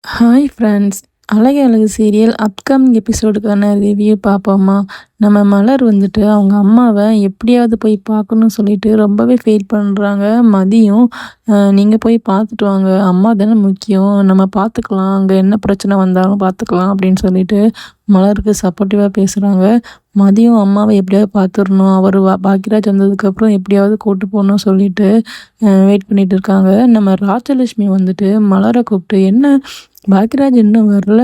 Hi friends. அழகு அழகு serial upcoming எபிசோடுக்கான review பார்ப்போமா? நம்ம மலர் வந்துட்டு அவங்க அம்மாவை எப்படியாவது போய் பார்க்கணும்னு சொல்லிட்டு ரொம்பவே ஃபீல் பண்ணுறாங்க. மதியம் நீங்கள் போய் பார்த்துட்டு வாங்க, அம்மா தானே முக்கியம், நம்ம பார்த்துக்கலாம், அங்கே என்ன பிரச்சனை வந்தாலும் பார்த்துக்கலாம் அப்படின்னு சொல்லிட்டு மலருக்கு சப்போர்ட்டிவாக பேசுகிறாங்க. மதியம் அம்மாவை எப்படியாவது பார்த்துடணும், அவர் பாக்யராஜ் வந்ததுக்கப்புறம் எப்படியாவது கூட்டு போகணும்னு சொல்லிட்டு வெயிட் பண்ணிட்டு இருக்காங்க. நம்ம ராஜலட்சுமி வந்துட்டு மலரை கூப்பிட்டு, என்ன பாக்யராஜ் இன்னும் வரல,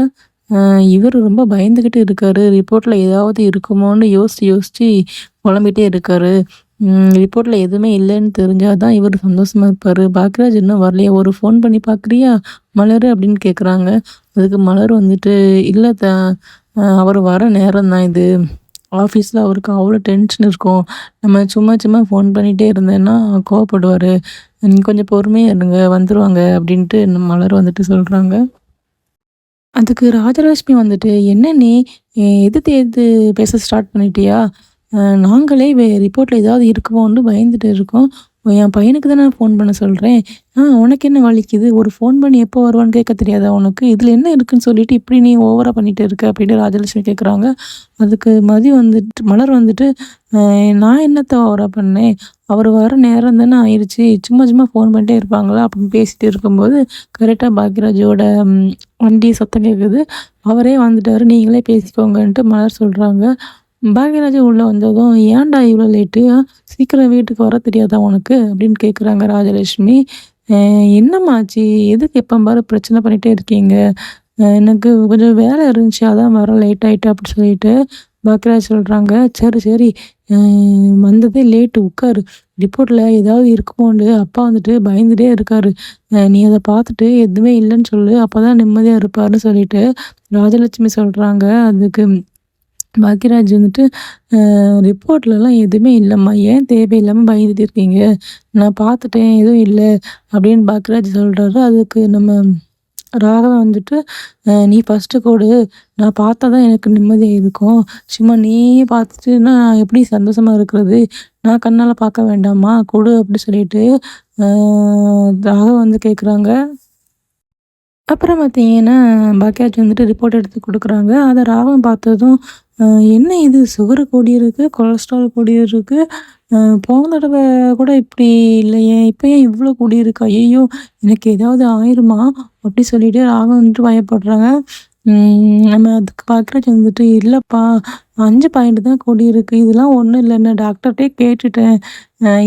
இவர் ரொம்ப பயந்துக்கிட்டு இருக்காரு, ரிப்போர்ட்டில் ஏதாவது இருக்குமோன்னு யோசித்து யோசித்து புலம்பிகிட்டே இருக்காரு. ரிப்போர்ட்டில் எதுவுமே இல்லைன்னு தெரிஞ்சால் தான் இவர் சந்தோஷமாக இருப்பார். பாக்யராஜ் இன்னும் வரலையா, ஒரு ஃபோன் பண்ணி பார்க்குறியா மலர் அப்படின்னு கேட்குறாங்க. அதுக்கு மலர் வந்துட்டு, இல்லை அவர் வர நேரம் தான் இது, ஆஃபீஸில் அவருக்கு அவ்வளோ டென்ஷன் இருக்கும், நம்ம சும்மா சும்மா ஃபோன் பண்ணிகிட்டே இருந்தேன்னா கோவப்படுவார், நீங்கள் கொஞ்சம் பொறுமையாக இருங்க, வந்துடுவாங்க அப்படின்ட்டு மலர் வந்துட்டு சொல்கிறாங்க. அதுக்கு ராஜலட்சுமி வந்துட்டு, "என்ன நீ எதிர்த்து எதிர்த்து பேச ஸ்டார்ட் பண்ணிட்டியா? நாங்களே ரிப்போர்ட்டில் ஏதாவது இருக்குமோன்னு பயந்துட்டு இருக்கோம். என் பையனுக்கு தான் நான் ஃபோன் பண்ண சொல்கிறேன். உனக்கு என்ன வலிக்குது? ஒரு ஃபோன் பண்ணி எப்போ வருவான்னு கேட்க தெரியாதா உனக்கு? இதில் என்ன இருக்குன்னு சொல்லிட்டு இப்படி நீ ஓவராக பண்ணிட்டு இருக்க?" அப்படின்னு ராஜலட்சுமி கேட்குறாங்க. அதுக்கு மலர் வந்துட்டு, நான் என்னத்த ஓவராக பண்ணேன்? அவர் வர நேரம் தானே ஆயிடுச்சு, சும்மா சும்மா ஃபோன் பண்ணிட்டே இருப்பாங்களா அப்படின்னு பேசிட்டு இருக்கும்போது கரெக்டாக பாக்யராஜோட வண்டி சத்தம் கேட்குது. அவரே வந்துட்டாரு, நீங்களே பேசிக்கோங்கன்ட்டு மலர் சொல்கிறாங்க. பாக்யராஜ் உள்ளே வந்ததும், ஏன்டா இவ்வளோ லேட்டு, சீக்கிரம் வீட்டுக்கு வர தெரியாதா உனக்கு அப்படின்னு கேட்குறாங்க ராஜலட்சுமி. என்னம்மா ஆச்சு, எதுக்கு எப்போ பாரு பிரச்சனை பண்ணிகிட்டே இருக்கீங்க, எனக்கு கொஞ்சம் வேலை இருந்துச்சு அதான் வர லேட் ஆகிட்டு அப்படி சொல்லிட்டு பாக்யராஜ் சொல்கிறாங்க. சரி சரி, வந்ததே லேட்டு, உட்காரு, ரிப்போர்ட்டில் ஏதாவது இருக்குமோண்டு அப்பா வந்துட்டு பயந்துட்டே இருக்காரு, நீ அதை பார்த்துட்டு எதுவுமே இல்லைன்னு சொல்லு, அப்போ தான் நிம்மதியாக இருப்பாருன்னு சொல்லிட்டு ராஜலட்சுமி சொல்கிறாங்க. அதுக்கு பாக்யராஜ் வந்துட்டு, ரிப்போர்ட்லலாம் எதுவுமே இல்லைம்மா, ஏன் தேவையில்லாமல் பயந்துட்டு இருக்கீங்க, நான் பார்த்துட்டேன் எதுவும் இல்லை அப்படின்னு பாக்யராஜ் சொல்கிறாரு. அதுக்கு நம்ம ராகவன் வந்துட்டு, நீ ஃபஸ்ட்டு கொடு, நான் பார்த்தா தான் எனக்கு நிம்மதியாக இருக்கும், சும்மா நீயே பார்த்துட்டு நான் எப்படி சந்தோஷமாக இருக்கிறது, நான் கண்ணால் பார்க்க வேண்டாமா, கொடு அப்படி சொல்லிட்டு ராகவன் வந்து கேட்குறாங்க. அப்புறம் பார்த்தீங்கன்னா பாக்யராஜ் வந்துட்டு ரிப்போர்ட் எடுத்து கொடுக்குறாங்க. அதை ராகவன் பார்த்ததும், என்ன இது சுகரு கூடியிருக்கு, கொலஸ்ட்ரால் கூடியிருக்கு, போன தடவை கூட இப்படி இல்லையே, இப்போ ஏன் இவ்வளோ கூடியிருக்கு, ஐயோ எனக்கு ஏதாவது ஆயிருமா அப்படி சொல்லிட்டு ராகவன் வந்துட்டு பயப்படுறாங்க. நம்ம அதுக்கு பாக்யராஜ் வந்துட்டு, இல்லைப்பா 5 பாயிண்ட் தான் கூடியிருக்கு, இதெல்லாம் ஒன்றும் இல்லைன்னு டாக்டர்கிட்டே கேட்டுட்டேன்,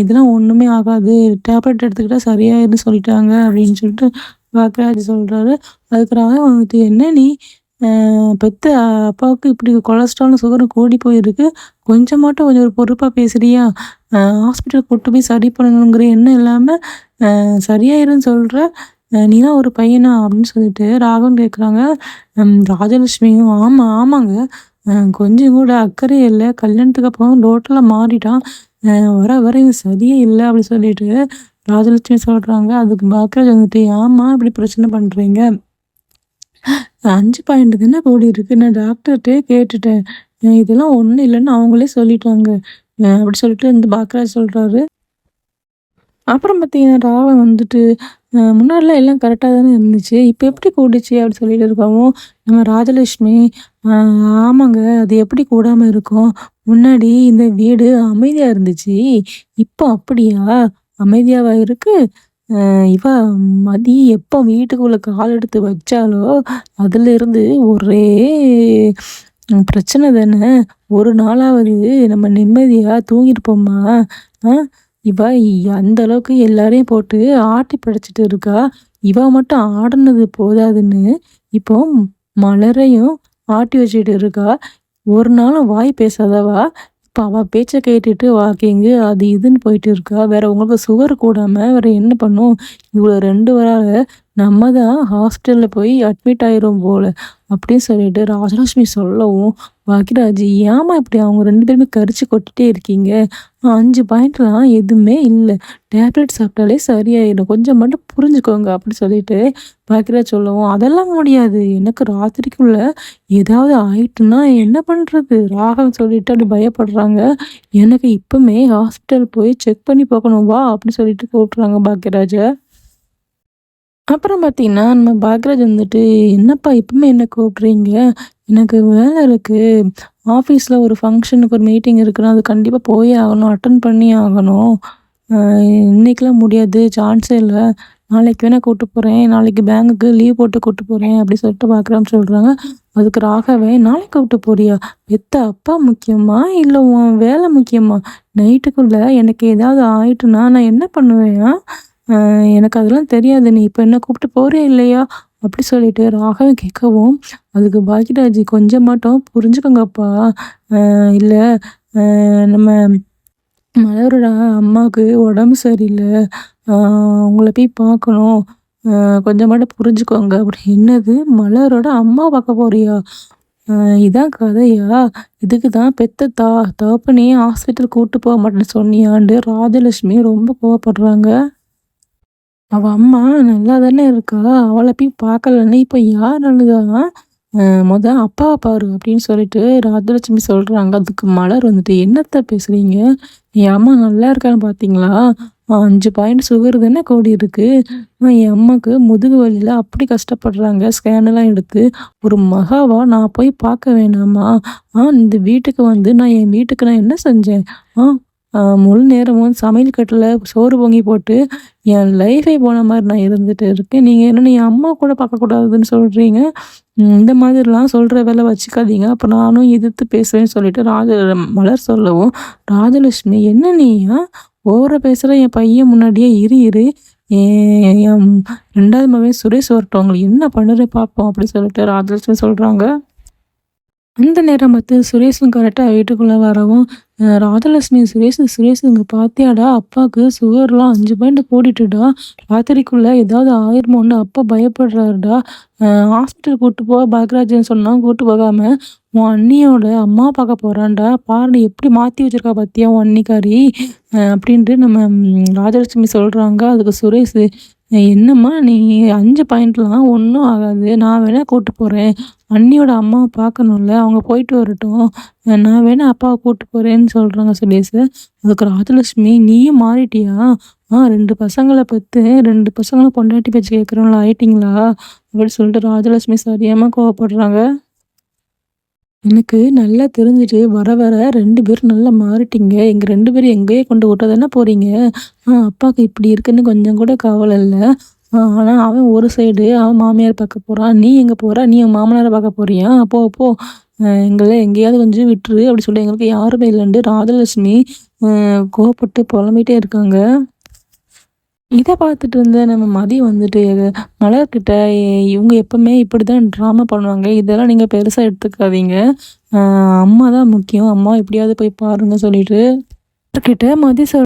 இதெல்லாம் ஒன்றுமே ஆகாது, டேப்லெட் எடுத்துக்கிட்டால் சரியாயிருன்னு சொல்லிட்டாங்க அப்படின்னு சொல்லிட்டு பாக்யராஜ் சொல்கிறாரு. அதுக்கு ராகவன் வந்துட்டு, என்ன நீ பெத்த அப்பாவுக்கு இப்படி கொலஸ்ட்ராலும் சுகரும் கூடி போயிருக்கு, கொஞ்சமாட்டும் கொஞ்சம் ஒரு பொறுப்பாக பேசுறியா, ஹாஸ்பிட்டல் கூட்டு போய் சரி பண்ணணுங்கிற எண்ணம் இல்லாமல் சரியாயிருன்னு சொல்கிற, நீலாம் ஒரு பையனா அப்படின்னு சொல்லிட்டு ராகவன் கேட்குறாங்க. ராஜலட்சுமியும், ஆமாம் ஆமாங்க, கொஞ்சம் கூட அக்கறை இல்லை, கல்யாணத்துக்கு அப்புறம் டோட்டலாக மாறிட்டான், வர வர இவன் சரியே இல்லை அப்படி சொல்லிட்டு ராஜலட்சுமி சொல்கிறாங்க. அதுக்கு பாக்யராஜ் வந்துட்டு, ஆமாம் இப்படி பிரச்சனை பண்ணுறீங்க, 5 பாயிண்ட் தானே கூடியிருக்கு, நான் டாக்டர்கிட்டே கேட்டுட்டேன், இதெல்லாம் ஒன்றும் இல்லைன்னு அவங்களே சொல்லிட்டாங்க அப்படி சொல்லிட்டு இந்த பாக்யராஜ் சொல்கிறாரு. அப்புறம் பார்த்தீங்கன்னா ராகவன் வந்துட்டு, முன்னாடிலாம் எல்லாம் கரெக்டாக தானே இருந்துச்சு, இப்போ எப்படி கூடிச்சு அப்படி சொல்லிட்டு இருக்கவும் நம்ம ராஜலட்சுமி, ஆமாங்க, அது எப்படி கூடாமல் இருக்கும், முன்னாடி இந்த வீடு அமைதியாக இருந்துச்சு, இப்போ அப்படியா அமைதியாவா இருக்கு, இவ மதி எப்போ வீட்டுக்குள்ள கால் எடுத்து வச்சாலோ அதிலிருந்து ஒரே பிரச்சனை தானே, ஒரு நாளாவது நம்ம நிம்மதியா தூங்கிருப்போமா, ஆ இவ அந்த அளவுக்கு எல்லாரையும் போட்டு ஆட்டி படைச்சிட்டு இருக்கா, இவ மட்டும் ஆடுனது போதாதுன்னு இப்போ மலரையும் ஆட்டி வச்சுட்டு இருக்கா, ஒரு நாளும் வாய் பேசாதவா இப்போ அவ பேச்ச கேட்டுட்டு வாக்கிங்கு அது இதுன்னு போயிட்டு இருக்கா, வேற உங்களுக்கு சுகர் கூடாம வேற என்ன பண்ணும், இவ்வளோ 2 வாரால நம்ம தான் ஹாஸ்பிட்டலில் போய் அட்மிட் ஆயிரும் போல அப்படின்னு சொல்லிட்டு ராஜலட்சுமி சொல்லவும், பாக்யராஜ், ஏமா இப்படி அவங்க 2 பேருமே கரிச்சு கொட்டிட்டே இருக்கீங்க, 5 பாயிண்ட்லாம் எதுவுமே இல்லை, டேப்லெட் சாப்பிட்டாலே சரியாயிடும், கொஞ்சம் மட்டும் புரிஞ்சுக்கோங்க அப்படி சொல்லிட்டு பாக்யராஜ் சொல்லவும், அதெல்லாம் முடியாது, எனக்கு ராத்திரிக்குள்ள ஏதாவது ஆயிட்டுன்னா என்ன பண்ணுறது, ராகவன் சொல்லிட்டு அப்படி பயப்படுறாங்க, எனக்கு இப்பவுமே ஹாஸ்பிட்டல் போய் செக் பண்ணி பார்க்கணும் வா அப்படின்னு சொல்லிட்டு கூப்பிட்றாங்க பாக்யராஜை. அப்புறம் பார்த்தீங்கன்னா, நம்ம பாக்யராஜ் வந்துட்டு, "என்னப்பா இப்பவுமே என்ன கூப்பிடுறீங்க? எனக்கு வேலை இருக்கு. ஆஃபீஸ்ல ஒரு ஃபங்ஷனுக்கு ஒரு மீட்டிங் இருக்குன்னா, அது கண்டிப்பா போயே ஆகணும். அட்டெண்ட் பண்ணியே ஆகணும். அ இன்னைக்கெல்லாம் முடியாது. சான்ஸே இல்ல. நாளைக்கு வேணா கூட்டு போறேன். நாளைக்கு பேங்குக்கு லீவ் போட்டு கூட்டு போறேன்." அப்படி சொல்லிட்டு பாக்யராஜ் சொல்றாங்க. அதுக்கு ராகவன், "நாளைக்கு கூப்பிட்டு போறியா? பெத்த அப்பா முக்கியமா? இல்ல உன் வேலை முக்கியமா? நைட்டுக்குள்ள எனக்கு ஏதாவது ஆயிட்டுன்னா நான் என்ன பண்ணுவேன்? எனக்கு அதெல்லாம் தெரியாது. நீ இப்ப என்ன கூப்பிட்டு போறியா இல்லையா?" அப்படி சொல்லிட்டு ராகவன் கேட்கவும், அதுக்கு பாக்கியராஜ், "கொஞ்சமாட்டும் புரிஞ்சுக்கோங்கப்பா. இல்ல நம்ம மலரோட அம்மாவுக்கு உடம்பு சரியில்ல. அ அவங்கள போய் பார்க்கணும். கொஞ்சமாட்டும் புரிஞ்சுக்கோங்க." அப்படி, "என்னது மலரோட அம்மாவ பார்க்க போறியா? அ இதான் கதையா? இதுக்கு தான் பெத்த தகப்பனையே ஹாஸ்பிட்டல் கூட்டு போக மாட்டேன்னு சொன்னியான்ட்டு" ராஜலட்சுமி ரொம்ப கோவப்படுறாங்க. அவ அம்மா நல்லா தானே இருக்கா! அவள போய் பார்க்கலன்னு இப்ப யார் அழுதா? அ "மொத அப்பாவ பாரு" அப்படின்னு சொல்லிட்டு ராஜலட்சுமி சொல்றாங்க. அதுக்கு மலர் வந்துட்டு, "என்னத்த பேசுறீங்க? என் அம்மா நல்லா இருக்கான்னு பார்த்தீங்களா? 5 பாயிண்ட் சுகர் தானே கூடியிருக்கு. என் அம்மாக்கு முதுகு வலியில அப்படி கஷ்டப்படுறாங்க. ஸ்கேன்லாம் எடுத்து. ஒரு மகாவா நான் போய் பார்க்க வேணாமா? இந்த வீட்டுக்கு வந்து என் வீட்டுக்கு நான் என்ன செஞ்சேன்? ஆ முழு நேரமும் சமையல் கட்டுல சோறு பொங்கி போட்டு என் லைஃபே போன மாரி நான் இருந்துட்டு இருக்கேன். நீங்க என்னன்னா என் அம்மா கூட பார்க்கக்கூடாதுன்னு சொல்றீங்க. இந்த மாதிரிலாம் சொல்ற வேல வச்சுக்காதீங்க. அப்ப நானும் எதிர்த்து பேசுவேன்னு" சொல்லிட்டு மலர் சொல்லவும், ராஜலட்சுமி, "என்ன நீ ஓவரா பேசுற, என் பையன் முன்னாடியே இரு இரு. என் 2வது மகன் சுரேஷ் வரட்டும். உங்களுக்கு என்ன பண்ணுறேன் பார்ப்போம்" அப்படி சொல்லிட்டு ராஜலட்சுமி சொல்றாங்க. அந்த நேரம் பார்த்து சுரேஷும் கரெக்டா வீட்டுக்குள்ள வரவும், ராஜலட்சுமி, "சுரேஷ் இங்க பாத்தியாடா? அப்பாக்கு சுகர்லாம் 5 பாயிண்ட் கூடிட்டுடா. ராத்திரிக்குள்ள ஏதாவது ஆயிருமோன்னு அப்பா பயப்படுறாருடா. ஹாஸ்பிட்டல் கூட்டு போ பாக்யராஜ்ன்னு சொன்னா கூட்டு போகாம, உன் அண்ணியோட அம்மாவ பார்க்க போறான்டா. பாருடி எப்படி மாத்தி வச்சிருக்கா பாத்தியா உன் அண்ணிக்காரி?" அப்படின்ட்டு நம்ம ராஜலட்சுமி சொல்றாங்க. அதுக்கு சுரேஷ், "என்னம்மா நீ 5 பாயிண்ட்லாம் ஒண்ணும் ஆகாது. நான் வேணா கூட்டு போறேன். அண்ணியோட அம்மாவ பார்க்கணும்ல. அவங்க போயிட்டு வரட்டும். நான் வேணா அப்பாவ கூட்டு போறேன்னு" சொல்றாங்க சுரேஷு. அதுக்கு ராஜலட்சுமி, "நீயும் மாறிட்டியா? 2 பசங்கள பெத்து 2 பசங்களும் பொண்டாட்டி பேச்சு கேட்குறவங்களா ஆயிட்டீங்களா?" அப்படின்னு சொல்லிட்டு ராஜலட்சுமி சரியாம கோவப்படுறாங்க. எனக்கு நல்லா தெரிஞ்சுட்டு வர வர 2 பேரும் நல்லா மாறிட்டீங்க. எங்க 2 பேரும் எங்கேயோ கொண்டு விட்ட தானே போறீங்க. அப்பாவுக்கு இப்படி இருக்குன்னு கொஞ்சம் கூட கவலை இல்ல. ஆனா அவன் ஒரு சைடு அவன் மாமியார் பார்க்க போறான். நீ எங்க போற? நீ உன் மாமனார பார்க்க போறியா? போ போ. எங்கள எங்கேயாவது கொஞ்சம் விட்டுரு அப்படி சொல்லி எங்களுக்கு யாருமே இல்லைன்ட்டு ராஜலட்சுமி கோவப்பட்டு புலம்பிட்டே இருக்காங்க. இத பார்த்துட்டு இருந்த நம்ம மதி வந்துட்டு மலர்கிட்ட, இவங்க எப்பவுமே இப்படிதான் ட்ராமா பண்ணுவாங்க. இதெல்லாம் நீங்க பெருசா எடுத்துக்காதீங்க. அ அம்மா தான் முக்கியம். அம்மாவ எப்படியாவது போய் பாருங்க" சொல்லிட்டு கிட்ட மதி